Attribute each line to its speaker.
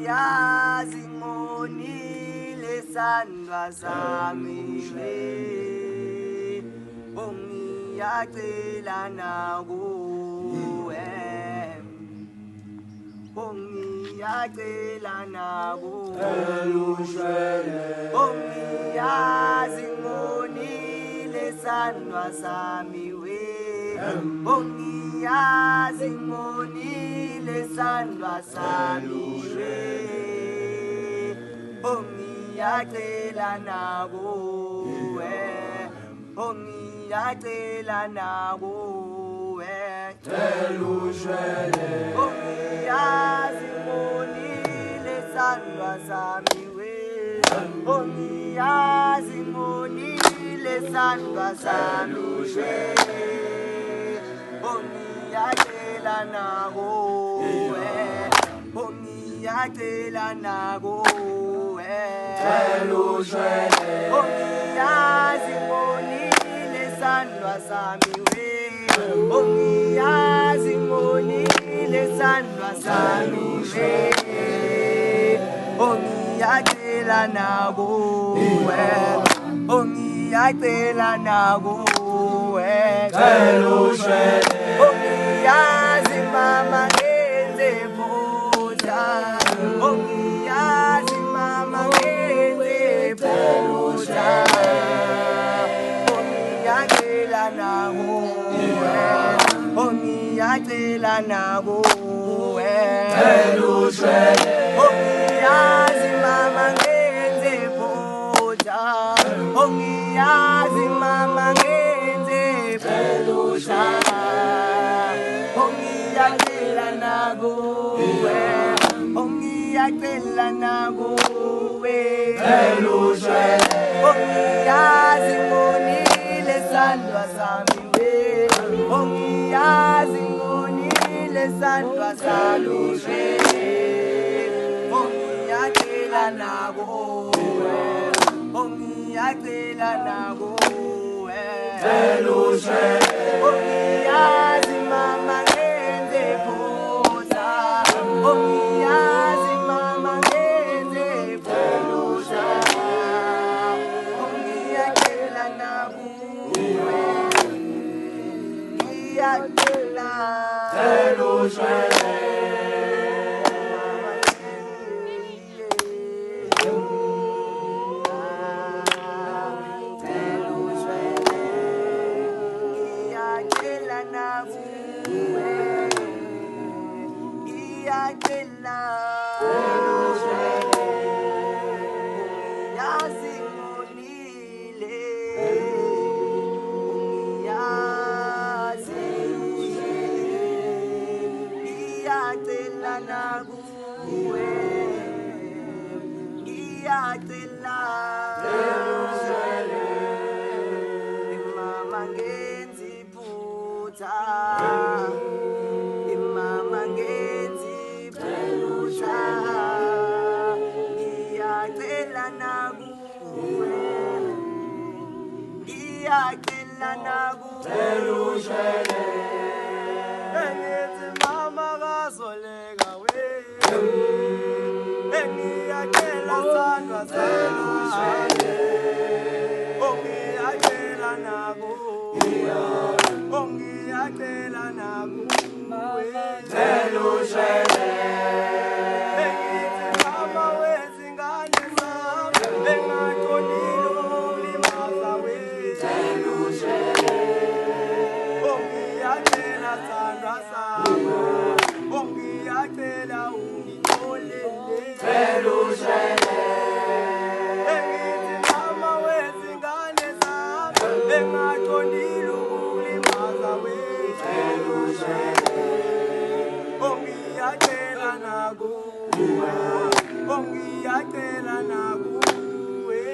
Speaker 1: ongiyazi ngonile sandwa sami ongiyacela nakuwe ongiyacela nakuwe ongiyazi ngonile sandwa sami ongiyazi ngonile sandwa sami ongiyacela nakuwe ongiyacela nakuwe ongiyazi ngonile sandwa sami ongiyazi ngonile sandwa sami ongiyacela nakuwe ongiyacela nakuwe ongiyazi ngonile sandwa sami ongiyazi ngonile sandwa sami ongiyacela nakuwe ongiyacela nakuwe ongiyazi mama ngenze phutha ongiyazi mama ngenze phutha ongiyacela nakuwe ongiyacela nakuwe ongiyazi mama ngenze phutha ongiyazi mama ngenze phutha ongiyacela nakuwe ongiyacela nakuwe ongiyazi ngonile sandwa sami ongiyazi ngonile sandwa sami ongiyacela nakuwe ongiyacela nakuwe ongiyazi mama ngenze phutha ongiyazi mama ngenze phutha ongiyacela nakuwe ngiyacela
Speaker 2: Ongiyacela nakuwe